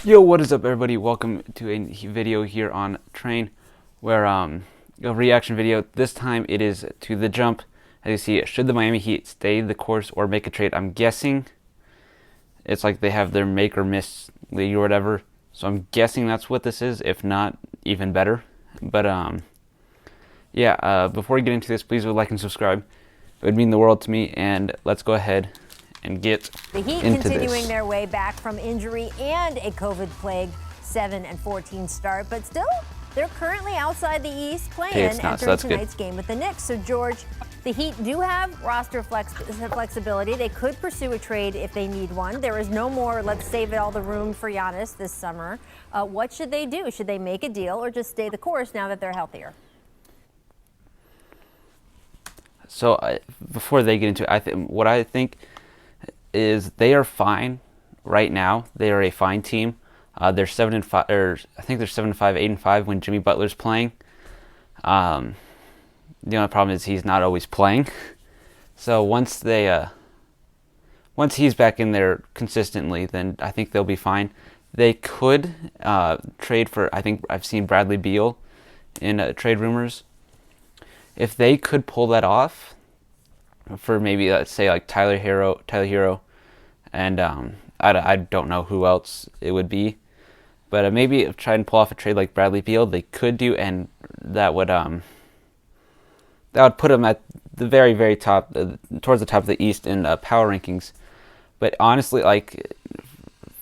Yo, what is up, everybody? Welcome to a video here on Train, where a reaction video. This time it is to the jump. As you see, should the Miami Heat stay the course or make a trade? I'm guessing it's like they have their make or miss league or whatever. So I'm guessing that's what this is. If not, even better. But yeah. Before we get into this, please like and subscribe. It would mean the world to me. And let's go ahead and get The Heat into continuing this. their way back from injury and a COVID-plagued 7-14 start, but still, they're currently outside the East playing entering tonight's game with the Knicks. So, George, the Heat do have roster flexibility. They could pursue a trade if they need one. There is no more, let's save all the room for Giannis this summer. What should they do? Should they make a deal or just stay the course now that they're healthier? So before they get into it, what I think is they are fine right now. They are a fine team. They're 7-5, or I think they're 7-5, 8-5 when Jimmy Butler's playing. The only problem is he's not always playing. So once he's back in there consistently, then I think they'll be fine. They could trade for. I think I've seen Bradley Beal in trade rumors. If they could pull that off for maybe, let's say, like Tyler Hero, and I don't know who else it would be, but maybe try and pull off a trade like Bradley Beal, they could do, and that would put them at the very, very top, towards the top of the East in power rankings. But honestly, like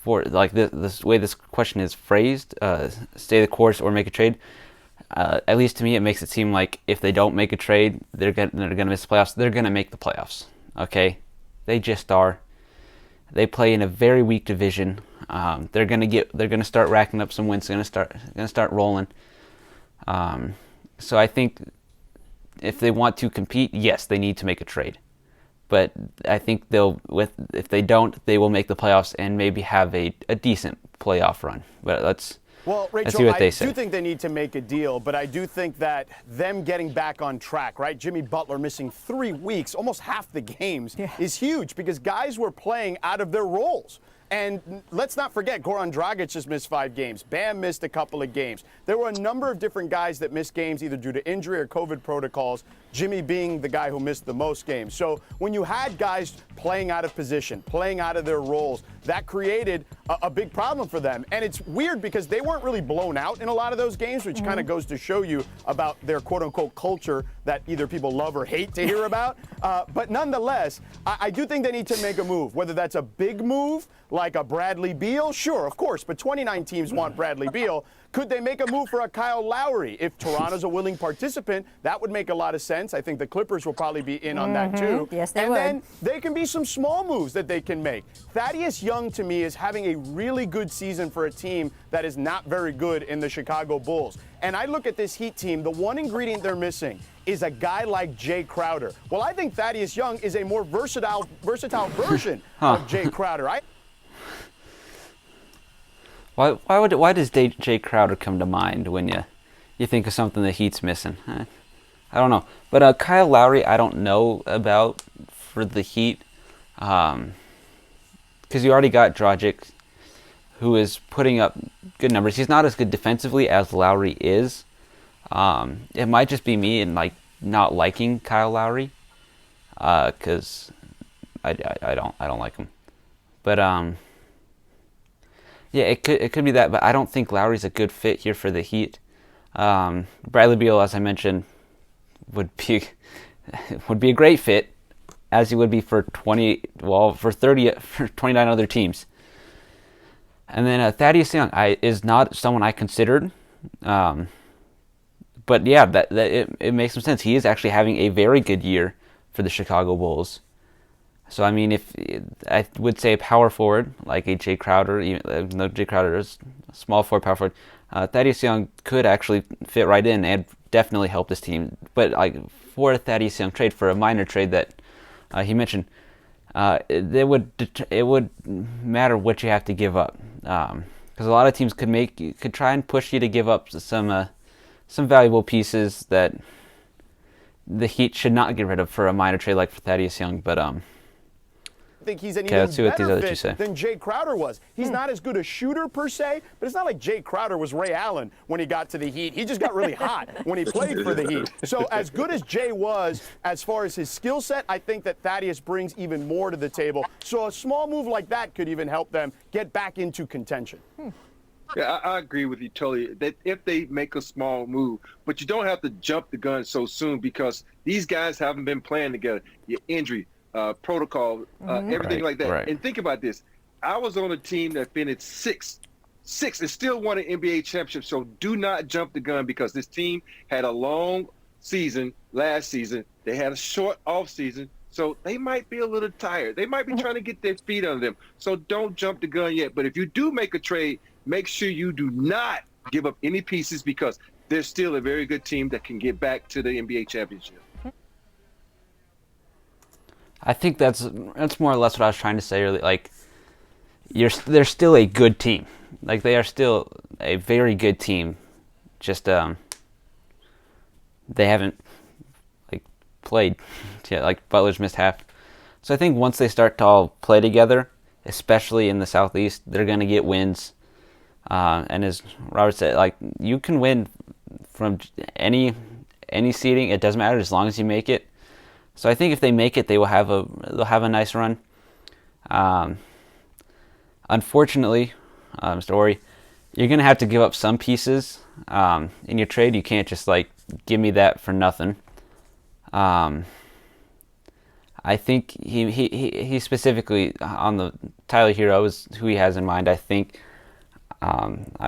for like this way this question is phrased, stay the course or make a trade. At least to me, it makes it seem like if they don't make a trade, they're gonna miss the playoffs. They're gonna make the playoffs. Okay, they just are. They play in a very weak division. They're gonna start racking up some wins. They're gonna start rolling. So I think if they want to compete, yes, they need to make a trade. But I think if they don't, they will make the playoffs and maybe have a decent playoff run. But let's Rachel, see what they I say. do think they need to make a deal, but I do think that them getting back on track, right? Jimmy Butler missing 3 weeks, almost half the games, is huge because guys were playing out of their roles. And let's not forget, Goran Dragic just missed 5 games. Bam missed a couple of games. There were a number of different guys that missed games either due to injury or COVID protocols, Jimmy being the guy who missed the most games. So when you had guys playing out of position, playing out of their roles, that created a big problem for them. And it's weird because they weren't really blown out in a lot of those games, which kind of goes to show you about their quote-unquote culture that either people love or hate to hear about. But nonetheless, I do think they need to make a move, whether that's a big move like a Bradley Beal, sure, of course, but 29 teams want Bradley Beal. Could they make a move for a Kyle Lowry? If Toronto's a willing participant, that would make a lot of sense. I think the Clippers will probably be in on that too. Yes, they would. And then there can be some small moves that they can make. Thaddeus Young, to me, is having a really good season for a team that is not very good in the Chicago Bulls. And I look at this Heat team, the one ingredient they're missing is a guy like Jay Crowder. Well, I think Thaddeus Young is a more versatile version of Jay Crowder. Why does Jay Crowder come to mind when you think of something the Heat's missing? I don't know. But Kyle Lowry, I don't know about for the Heat, because you already got Dragic, who is putting up good numbers. He's not as good defensively as Lowry is. It might just be me and like not liking Kyle Lowry, because I don't like him. But yeah, it could be that, but I don't think Lowry's a good fit here for the Heat. Bradley Beal, as I mentioned, would be a great fit, as he would be for 29 other teams. And then Thaddeus Young is not someone I considered, but yeah, it makes some sense. He is actually having a very good year for the Chicago Bulls. So, I mean, if I would say a power forward, like a Jay Crowder, even though Jay Crowder is a small forward, power forward, Thaddeus Young could actually fit right in and definitely help this team. But like for a Thaddeus Young trade, for a minor trade that he mentioned, it would matter what you have to give up, because a lot of teams could try and push you to give up some valuable pieces that the Heat should not get rid of for a minor trade like for Thaddeus Young. But think he's an even better fit than Jay Crowder was. He's not as good a shooter per se, but it's not like Jay Crowder was Ray Allen when he got to the Heat. He just got really hot when he played for the Heat. So as good as Jay was, as far as his skill set, I think that Thaddeus brings even more to the table. So a small move like that could even help them get back into contention. Yeah, I agree with you totally. That if they make a small move, but you don't have to jump the gun so soon because these guys haven't been playing together. Your injury, protocol, everything like that. Right. And think about this. I was on a team that finished sixth and still won an NBA championship. So do not jump the gun because this team had a long season last season. They had a short off season. So they might be a little tired. They might be trying to get their feet under them. So don't jump the gun yet. But if you do make a trade, make sure you do not give up any pieces because they're still a very good team that can get back to the NBA championship. I think that's more or less what I was trying to say earlier. Like, they're still a good team. Like, they are still a very good team. Just they haven't played. Yeah, like Butler's missed half. So I think once they start to all play together, especially in the Southeast, they're going to get wins. And as Robert said, like, you can win from any seeding. It doesn't matter as long as you make it. So I think if they make it, they'll have a nice run. Unfortunately, Mr. Horry, you're going to have to give up some pieces in your trade. You can't just give me that for nothing. I think he specifically on the Tyler Hero is who he has in mind. I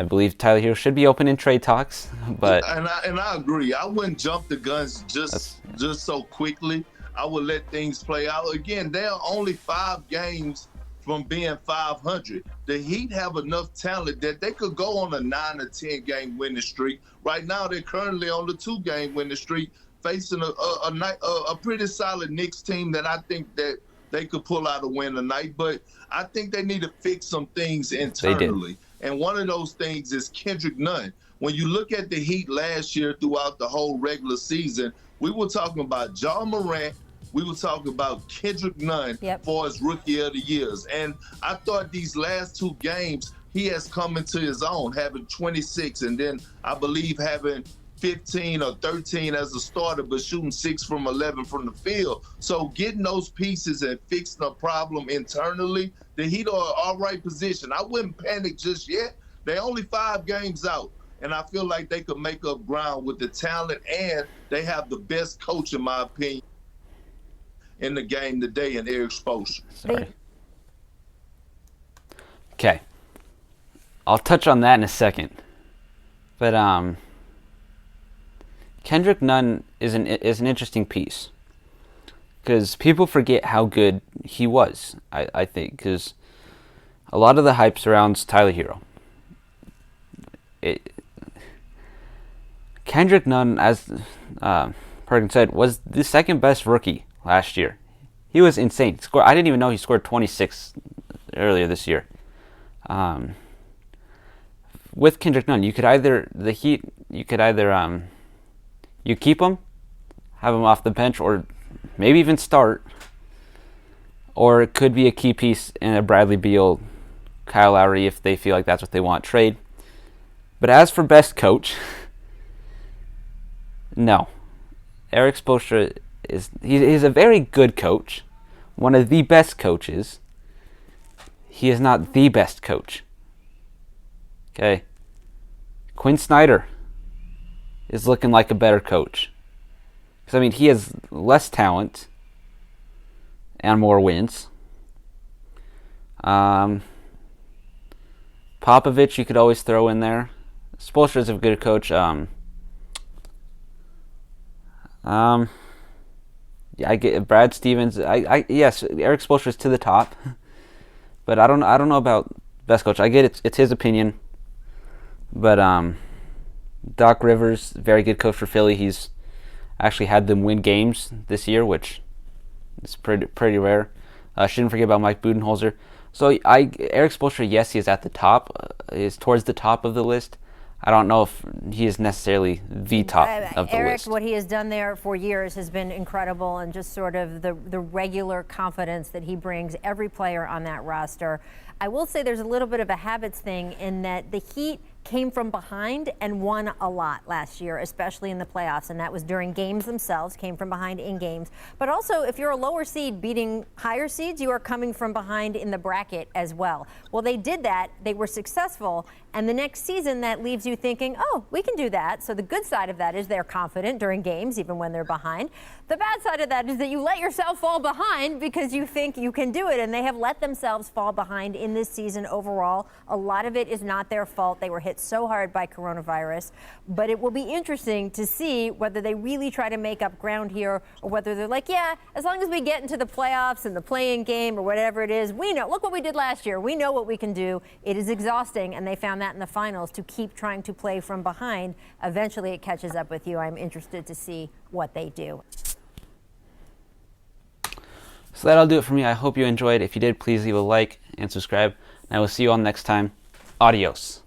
believe Tyler Hero should be open in trade talks, but and I agree. I wouldn't jump the guns just so quickly. I would let things play out. Again, they're only 5 games from being 500. The Heat have enough talent that they could go on a 9 or 10 game winning streak. Right now, they're currently on the 2 game winning streak, facing a pretty solid Knicks team that I think that they could pull out a win tonight. But I think they need to fix some things internally. And one of those things is Kendrick Nunn. When you look at the Heat last year throughout the whole regular season, we were talking about Ja Morant. We were talking about Kendrick Nunn for his Rookie of the Years. And I thought these last 2 games, he has come into his own, having 26 and then I believe having 15 or 13 as a starter, but shooting 6 from 11 from the field. So getting those pieces and fixing a problem internally, the Heat are all right position. I wouldn't panic just yet. They're only 5 games out, and I feel like they could make up ground with the talent, and they have the best coach, in my opinion, in the game today, in Erik Spoelstra. Sorry. Okay. I'll touch on that in a second. But Kendrick Nunn is an interesting piece because people forget how good he was, I think, because a lot of the hype surrounds Tyler Hero. Kendrick Nunn, as Perkins said, was the second best rookie last year. He was insane. I didn't even know he scored 26 earlier this year. With Kendrick Nunn, you keep him, have him off the bench, or maybe even start, or it could be a key piece in a Bradley Beal, Kyle Lowry if they feel like that's what they want trade. But as for best coach, no. Erik Spoelstra he's a very good coach, one of the best coaches. He is not the best coach. Okay. Quinn Snyder is looking like a better coach. Because, I mean, he has less talent and more wins. Popovich you could always throw in there. Spoelstra is a good coach. I get Brad Stevens. Yes, Erik Spoelstra is to the top, but I don't know about best coach. I get it's his opinion, but Doc Rivers, very good coach for Philly. He's actually had them win games this year, which is pretty rare. Shouldn't forget about Mike Budenholzer. So Erik Spoelstra, yes, he is at the top, is towards the top of the list. I don't know if he is necessarily the top of the Eric, list. what he has done there for years has been incredible, and just sort of the regular confidence that he brings every player on that roster. I will say there's a little bit of a habits thing in that the Heat came from behind and won a lot last year, especially in the playoffs, and that was during games themselves, came from behind in games. But also, if you're a lower seed beating higher seeds, you are coming from behind in the bracket as well. Well, they did that, they were successful, and the next season that leaves you thinking, oh, we can do that. So the good side of that is they're confident during games, even when they're behind. The bad side of that is that you let yourself fall behind because you think you can do it, and they have let themselves fall behind in this season overall. A lot of it is not their fault. They were hit so hard by coronavirus, but it will be interesting to see whether they really try to make up ground here or whether they're like, yeah, as long as we get into the playoffs and the play-in game or whatever it is, we know, look what we did last year. We know what we can do. It is exhausting, and they found that in the finals to keep trying to play from behind. Eventually it catches up with you. I'm interested to see what they do. So that'll do it for me. I hope you enjoyed. If you did, please leave a like and subscribe. And I will see you all next time. Adios.